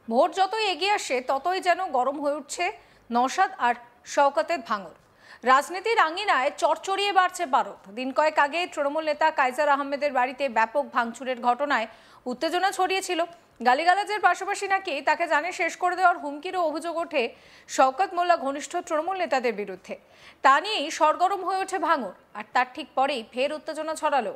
Vote যতই এগিয়ে আসে ততই যেন গরম হয়ে উঠছে নওশাদ আর শওকতের ভাঙর। রাজনীতির আঙিনায় চড়চড়িয়ে বাড়ছে পারদ। দিন কয়েক আগে তৃণমূল নেতা কাইজার আহমেদের বাড়িতে ব্যাপক ভাঙচুরের ঘটনায় উত্তেজনা ছড়িয়েছিল। গালিগালাজের পাশাপাশি নাকি তাকে জানে শেষ করে দেওয়ার হুমকিরও অভিযোগ ওঠে শওকত মোল্লা ঘনিষ্ঠ তৃণমূল নেতাদের বিরুদ্ধে। তা নিয়েই সরগরম হয়ে ওঠে ভাঙর, আর তার ঠিক পরেই ফের উত্তেজনা ছড়ালো।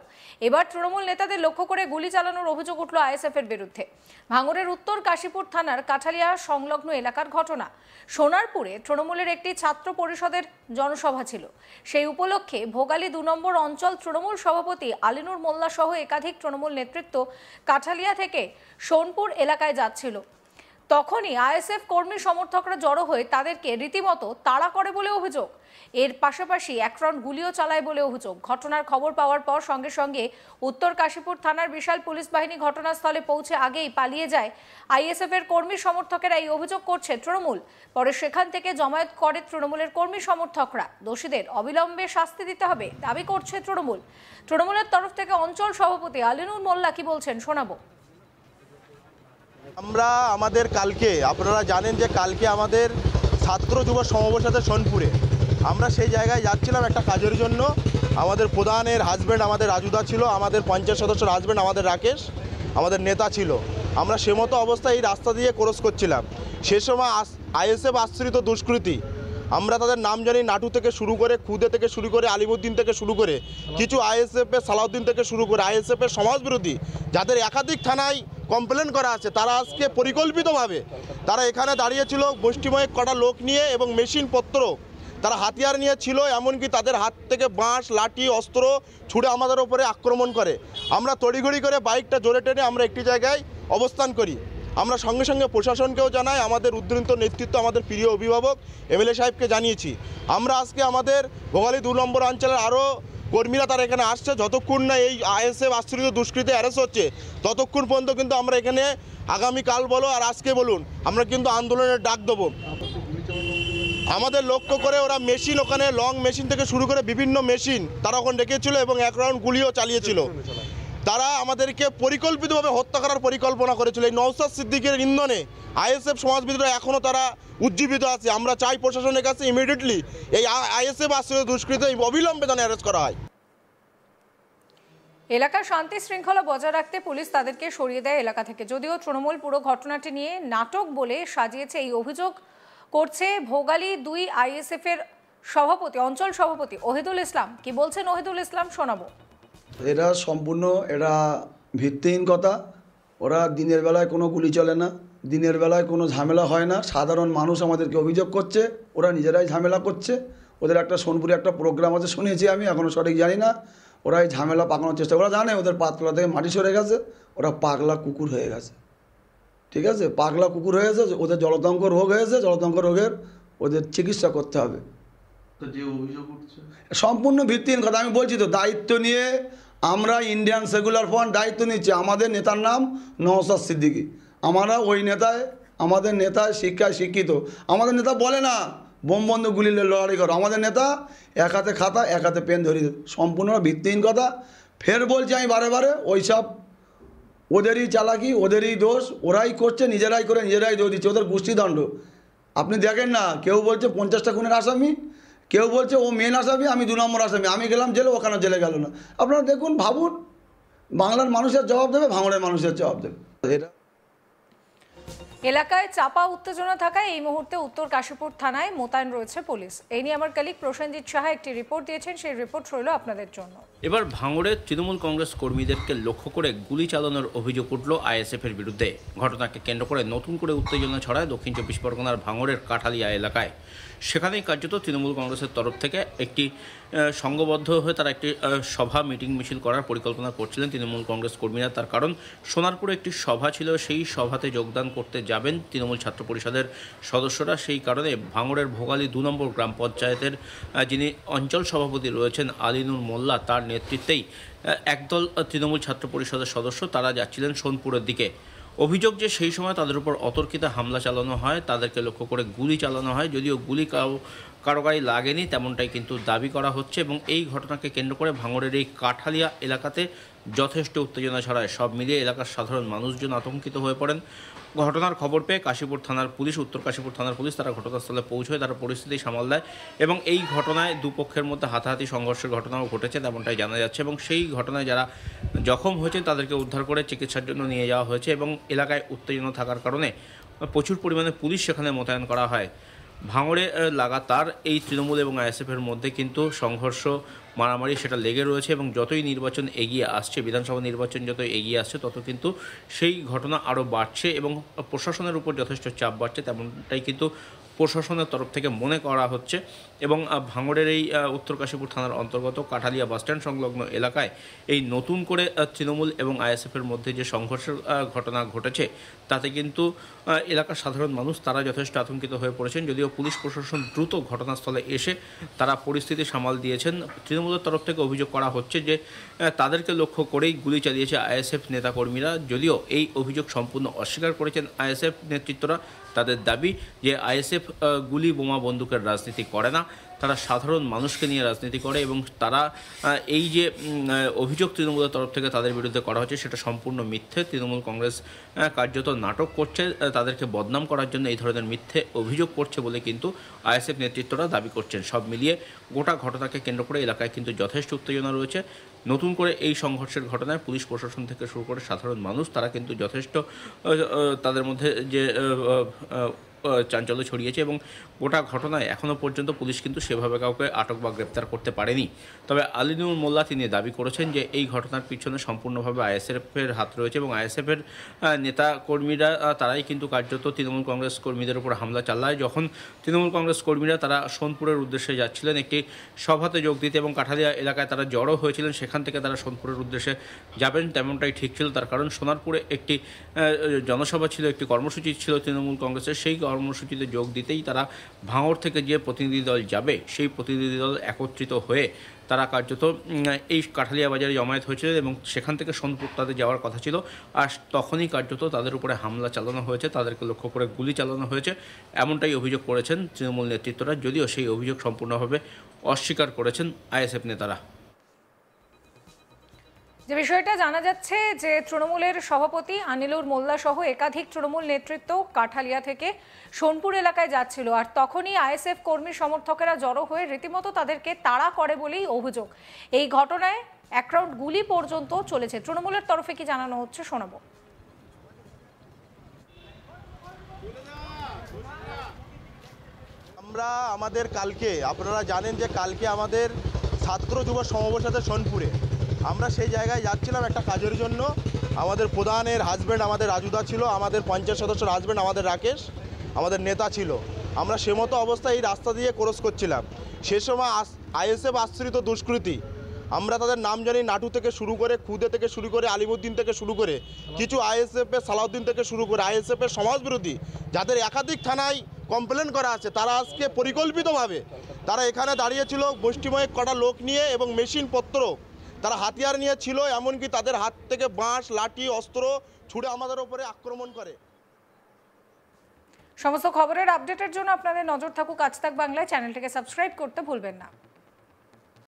এবার তৃণমূল নেতাদের লক্ষ্য করে গুলি চালানোর অভিযোগ উঠল আইএসএফ এর বিরুদ্ধে। ভাঙরের উত্তর কাশীপুর থানার কাঠালিয়া সংলগ্ন এলাকার ঘটনা। সোনারপুরে তৃণমূলের একটি ছাত্র পরিষদের জনসভা ছিল। সেই উপলক্ষে ভোগালী ২ নম্বর অঞ্চল তৃণমূল সভাপতি আলিনুর মোল্লা সহ একাধিক তৃণমূল নেতৃত্ব কাঠালিয়া থেকে সোনপুর এলাকায় যাচ্ছিল। তখনই আইএসএফ কর্মী সমর্থকরা জড়ো হয়ে তাদেরকে রীতিমতো তাড়া করে বলে অভিযোগ। এর পাশাপাশি এক রাউন্ড গুলিও চালায় বলে অভিযোগ। ঘটনার খবর পাওয়ার পর সঙ্গে সঙ্গে উত্তর কাশীপুর থানার বিশাল পুলিশ বাহিনী ঘটনাস্থলে পৌঁছে আগেই পালিয়ে যায় আইএসএফ এর কর্মী সমর্থকেরা। এই অভিযোগ করছে তৃণমূল। পরে সেখান থেকে জমায়েত করে তৃণমূলের কর্মী সমর্থকরা। দোষীদের অবিলম্বে শাস্তি দিতে হবে দাবি করছে তৃণমূল। তৃণমূলের তরফ থেকে অঞ্চল সভাপতি আলিনুর মোল্লা কি বলছেন শোনাবো। আমরা আমাদের কালকে, আপনারা জানেন যে কালকে আমাদের ছাত্র যুব সমাবেশ আছে সোনপুরে। আমরা সেই জায়গায় যাচ্ছিলাম একটা কাজের জন্য। আমাদের প্রধানের হাজব্যান্ড আমাদের রাজুদা ছিল, আমাদের পঞ্চায়েত সদস্যের হাজব্যান্ড আমাদের রাকেশ, আমাদের নেতা ছিল। আমরা সে মতো অবস্থায় এই রাস্তা দিয়ে ক্রস করছিলাম। সে সময় আইএসএফ আশ্রিত দুষ্কৃতী, আমরা তাদের নাম জানি, নাটু থেকে শুরু করে, খুদে থেকে শুরু করে, আলিমুদ্দিন থেকে শুরু করে, কিছু আইএসএফের সালাউদ্দিন থেকে শুরু করে আইএসএফের সমাজবিরোধী যাদের একাধিক থানায় কমপ্লেন করা আছে, তারা আজকে পরিকল্পিতভাবে তারা এখানে দাঁড়িয়েছিল গোষ্ঠীময় কটা লোক নিয়ে এবং মেশিনপত্র, তারা হাতিয়ার নিয়ে ছিল। এমনকি তাদের হাত থেকে বাঁশ, লাঠি, অস্ত্র ছুড়ে আমাদের ওপরে আক্রমণ করে। আমরা তড়িঘড়ি করে বাইকটা জোরে টেনে আমরা একটি জায়গায় অবস্থান করি। আমরা সঙ্গে সঙ্গে প্রশাসনকেও জানাই, আমাদের উদ্বৃত্ত নেতৃত্ব, আমাদের প্রিয় অভিভাবক এমএলএ সাহেবকে জানিয়েছি। আমরা আজকে আমাদের ভোগালী ২ নম্বর অঞ্চলের আরও কর্মীরা তারা এখানে আসছে। যতক্ষণ না এই আইএসএফ আশ্রিত দুষ্কৃতী অ্যারেস্ট হচ্ছে ততক্ষণ পর্যন্ত কিন্তু আমরা এখানে আগামীকাল বলো আর আজকে বলুন আমরা কিন্তু আন্দোলনের ডাক দেবো। আমাদের লক্ষ্য করে ওরা মেশিন, ওখানে লং মেশিন থেকে শুরু করে বিভিন্ন মেশিন তারা ওখানে রেখেছিল এবং এক রাউন্ড গুলিও চালিয়েছিল। তারা আমাদেরকে পরিকল্পিতভাবে হত্যা করার পরিকল্পনা করেছিল। এই নওশাদ সিদ্দিকের ইন্ধনে আইএসএফ সমাজবিরোধীরা এখনও তারা উজ্জীবিত আছে। আমরা চাই প্রশাসনের কাছে ইমিডিয়েটলি এই আইএসএফ আশ্রিত দুষ্কৃতী অবিলম্বে যেন অ্যারেস্ট করা হয়। এলাকার শান্তি শৃঙ্খলা বজায় রাখতে পুলিশ তাদেরকে সরিয়ে দেয় এলাকা থেকে। যদিও তৃণমূল পুরো ঘটনাটি নিয়ে নাটক বলে সাজিয়েছে, এই অভিযোগ করছে ভোগালী ২ আইএসএফ এর সভাপতি, অঞ্চল সভাপতি ওহিদুল ইসলাম। কি বলছেন ওহিদুল ইসলাম শোনাবো। এরা সম্পূর্ণ ভিত্তিহীন কথা। ওরা দিনের বেলায় কোনো গুলি চলে না, দিনের বেলায় কোনো ঝামেলা হয় না। সাধারণ মানুষ আমাদেরকে অভিযোগ করছে ওরা নিজেরাই ঝামেলা করছে। ওদের একটা সোনপুরে একটা প্রোগ্রাম আছে শুনেছি, আমি এখনও সঠিক জানি না। ওরা এই ঝামেলা পাকানোর চেষ্টা, ওরা জানে ওদের পাতলা থেকে মাটি সরে গেছে, ওরা পাগলা কুকুর হয়ে গেছে। ঠিক আছে, পাগলা কুকুর হয়ে গেছে, ওদের জলতঙ্ক রোগ হয়েছে, জলতঙ্ক রোগের ওদের চিকিৎসা করতে হবে। যে অভিযোগ উঠছে সম্পূর্ণ ভিত্তিহীন কথা। আমি বলছি তো, দায়িত্ব নিয়ে আমরা ইন্ডিয়ান সেকুলার ফ্রন্ট দায়িত্ব নিচ্ছি। আমাদের নেতার নাম নওশাদ সিদ্দিকী। আমরা ওই নেতায়, আমাদের নেতায় শিক্ষায় শিক্ষিত। আমাদের নেতা বলে না বোম বন্ধ গুলি লড়াই করো। আমাদের নেতা এক হাতে খাতা এক হাতে পেন ধরিয়ে। সম্পূর্ণ ভিত্তিহীন কথা। ফের বলছি আমি বারে বারে, ওইসব ওদেরই চালাকি, ওদেরই দোষ, ওরাই করছে, নিজেরাই করে নিজেরাই দোষ দিচ্ছে, ওদের গোষ্ঠীদণ্ড। আপনি দেখেন না, কেউ বলছে 50টা খুনের আসামি, কেউ বলছে ও মেন আসামি, আমি 2 নম্বর আসামি, আমি গেলাম জেলে, ওখানে জেলে গেল না। আপনারা দেখুন, ভাবুন, বাংলার মানুষের জবাব দেবে, ভাঙড়ের মানুষের জবাব দেবে। এটা এলাকায় চাপা উত্তেজনা থাকায় এই মুহূর্তে উত্তর কাশীপুর থানায় মোতায়েন রয়েছে পুলিশ। এই নিয়ে আমার কলিগ প্রসেনজিৎ সাহা একটি রিপোর্ট দিয়েছেন, সেই রিপোর্ট রইল আপনাদের জন্য। এবার ভাঙড়ের তৃণমূল কংগ্রেস কর্মীদেরকে লক্ষ্য করে গুলি চালানোর অভিযোগ উঠল আইএসএফ এর বিরুদ্ধে। ঘটনাকে কেন্দ্র করে নতুন করে উত্তেজনা ছড়ায় দক্ষিণ 24 পরগনার ভাঙড়ের কাঠালিয়া এলাকায়। সেখানেই কার্যত তৃণমূল কংগ্রেসের তরফ থেকে একটি সংঘবদ্ধ হয়ে তারা একটি সভা মিটিং মিছিল করার পরিকল্পনা করছিলেন তৃণমূল কংগ্রেস কর্মীরা। তার কারণ সোনারপুরে একটি সভা ছিল, সেই সভাতে যোগদান করতে যাবেন তৃণমূল ছাত্র পরিষদের সদস্যরা। সেই কারণে ভাঙড়ের ভোগালী 2 নম্বর গ্রাম পঞ্চায়েতের যিনি অঞ্চল সভাপতি রয়েছেন আলিনুর মোল্লা, তার নেতৃত্বেই একদল তৃণমূল ছাত্র পরিষদের সদস্য তারা যাচ্ছিলেন সোনপুরের দিকে। অভিযোগ যে সেই সময় তাদের উপর অতর্কিত হামলা চালানো হয়, তাদেরকে লক্ষ্য করে গুলি চালানো হয়। যদিও গুলি কারো গায়ে লাগেনি তেমনটাই কিন্তু দাবি করা হচ্ছে এবং এই ঘটনাকে কেন্দ্র করে ভাঙড়ের এই কাঠালিয়া এলাকাতে যথেষ্ট উত্তেজনা ছড়ায়। সব মিলিয়ে এলাকার সাধারণ মানুষজন আতঙ্কিত হয়ে পড়েন। ঘটনার খবর পেয়ে কাশীপুর থানার পুলিশ, উত্তর কাশীপুর থানার পুলিশ তারা ঘটনাস্থলে পৌঁছয়, তারা পরিস্থিতি সামাল দেয় এবং এই ঘটনায় দুপক্ষের মধ্যে হাতাহাতি সংঘর্ষের ঘটনাও ঘটেছে তেমনটাই জানা যাচ্ছে এবং সেই ঘটনায় যারা জখম হয়েছেন তাদেরকে উদ্ধার করে চিকিৎসার জন্য নিয়ে যাওয়া হয়েছে এবং এলাকায় উত্তেজনা থাকার কারণে প্রচুর পরিমাণে পুলিশ সেখানে মোতায়েন করা হয়। ভাঙড়ে লাগাতার এই তৃণমূল এবং আইএসএফের মধ্যে কিন্তু সংঘর্ষ মারামারি সেটা লেগে রয়েছে এবং যতই নির্বাচন এগিয়ে আসছে, বিধানসভা নির্বাচন যত এগিয়ে আসছে তত কিন্তু সেই ঘটনা আরও বাড়ছে এবং প্রশাসনের উপর যথেষ্ট চাপ বাড়ছে তেমনটাই কিন্তু প্রশাসনের তরফ থেকে মনে করা হচ্ছে এবং ভাঙড়ের এই উত্তর কাশীপুর থানার অন্তর্গত কাঠালিয়া বাসস্ট্যান্ড সংলগ্ন এলাকায় এই নতুন করে তৃণমূল এবং আইএসএফের মধ্যে যে সংঘর্ষের ঘটনা ঘটেছে তাতে কিন্তু এলাকার সাধারণ মানুষ তারা যথেষ্ট আতঙ্কিত হয়ে পড়েছেন। যদিও পুলিশ প্রশাসন দ্রুত ঘটনাস্থলে এসে তারা পরিস্থিতি সামাল দিয়েছেন। তৃণমূলের তরফ থেকে অভিযোগ করা হচ্ছে যে তাদেরকে লক্ষ্য করেই গুলি চালিয়েছে আইএসএফ নেতাকর্মীরা। যদিও এই অভিযোগ সম্পূর্ণ অস্বীকার করেছেন আইএসএফ নেতৃত্বরা। তাদের দাবি যে আইএসএফ গুলি বোমা বন্দুকের রাজনীতি করে না, তারা সাধারণ মানুষকে নিয়ে রাজনীতি করে এবং তারা এই যে অভিযোগ তৃণমূলের তরফ থেকে তাদের বিরুদ্ধে করা হচ্ছে সেটা সম্পূর্ণ মিথ্যে। তৃণমূল কংগ্রেস কার্যত নাটক করছে, তাদেরকে বদনাম করার জন্য এই ধরনের মিথ্যে অভিযোগ করছে বলে কিন্তু আইএসএফ নেতৃত্বরা দাবি করছেন। সব মিলিয়ে গোটা ঘটনাকে কেন্দ্র করে এলাকায় কিন্তু যথেষ্ট উত্তেজনা রয়েছে। নতুন করে এই সংঘর্ষের ঘটনায় পুলিশ প্রশাসন থেকে শুরু করে সাধারণ মানুষ তারা কিন্তু যথেষ্ট তাদের মধ্যে যে চাঞ্চল্য ছড়িয়েছে এবং গোটা ঘটনায় এখনও পর্যন্ত পুলিশ কিন্তু সেভাবে কাউকে আটক বা গ্রেপ্তার করতে পারেনি। তবে আলিনুর মোল্লা তিনি দাবি করেছেন যে এই ঘটনার পিছনে সম্পূর্ণভাবে আইএসএফের হাত রয়েছে এবং আইএসএফের নেতা কর্মীরা তারাই কিন্তু কার্যত তৃণমূল কংগ্রেস কর্মীদের উপর হামলা চালায়। যখন তৃণমূল কংগ্রেস কর্মীরা তারা সোনপুরের উদ্দেশ্যে যাচ্ছিলেন একটি সভাতে যোগ দিতে এবং কাঠালিয়া এলাকায় তারা জড়ো হয়েছিলেন, সেখান থেকে তারা সোনপুরের উদ্দেশ্যে যাবেন তেমনটাই ঠিক ছিল। তার কারণ সোনারপুরে একটি জনসভা ছিল, একটি কর্মসূচি ছিল তৃণমূল কংগ্রেসের। সেই কর্মসূচিতে যোগ দিতেই তারা ভাঙড় থেকে যে প্রতিনিধি দল যাবে সেই প্রতিনিধি দল একত্রিত হয়ে তারা কার্যত এই কাঠালিয়া বাজারে জমায়েত হয়েছিল এবং সেখান থেকে সোনপুর তাদের যাওয়ার কথা ছিল। আর তখনই কার্যত তাদের উপরে হামলা চালানো হয়েছে, তাদেরকে লক্ষ্য করে গুলি চালানো হয়েছে এমনটাই অভিযোগ করেছেন তৃণমূল নেতৃত্বরা। যদিও সেই অভিযোগ সম্পূর্ণভাবে অস্বীকার করেছেন আইএসএফ নেতারা। যে বিষয়টা জানা যাচ্ছে যে তৃণমূলের সভাপতি আনিলুর মোল্লা সহ একাধিক তৃণমূল নেতৃত্ব কাঠালিয়া থেকে সোনপুর এলাকায় যাচ্ছিল আর তখনই আইএসএফ কর্মী সমর্থকেরা জড়ো হয়ে রীতিমতো তাদেরকে তাড়া করে বলেই অভিযোগ। এই ঘটনায় এক রাউন্ড গুলি পর্যন্ত চলেছে। তৃণমূলের তরফে কি জানানো হচ্ছে শোনাবো। আমরা আমাদের কালকে আপনারা জানেন যে কালকে আমাদের ছাত্র যুব সমাবেশ আছে সোনপুরে। আমরা সেই জায়গায় যাচ্ছিলাম একটা কাজের জন্য। আমাদের প্রধানের হাজব্যান্ড আমাদের রাজুদা ছিল, আমাদের পঞ্চায়েত সদস্যের হাজব্যান্ড আমাদের রাকেশ, আমাদের নেতা ছিল। আমরা সে মতো অবস্থায় এই রাস্তা দিয়ে ক্রস করছিলাম। সে সময় আইএসএফ আশ্রিত দুষ্কৃতী, আমরা তাদের নাম জানি, নাটু থেকে শুরু করে, খুদে থেকে শুরু করে, আলিমুদ্দিন থেকে শুরু করে, কিছু আইএসএফের সালাউদ্দিন থেকে শুরু করে আইএসএফের সমাজবিরোধী যাদের একাধিক থানায় কমপ্লেন করা আছে, তারা আজকে পরিকল্পিতভাবে তারা এখানে দাঁড়িয়েছিল গোষ্ঠীময় কটা লোক নিয়ে এবং মেশিনপত্র, তারা হাতিয়ার নিয়ে ছিল। এমনকি তাদের হাত থেকে বাঁশ, লাঠি, অস্ত্র ছুড়ে আমাদের উপরে আক্রমণ করে। সমস্ত খবরের আপডেটের জন্য আপনাদের নজর থাকুক আজ তাক বাংলায়। চ্যানেলটিকে সাবস্ক্রাইব করতে ভুলবেন না।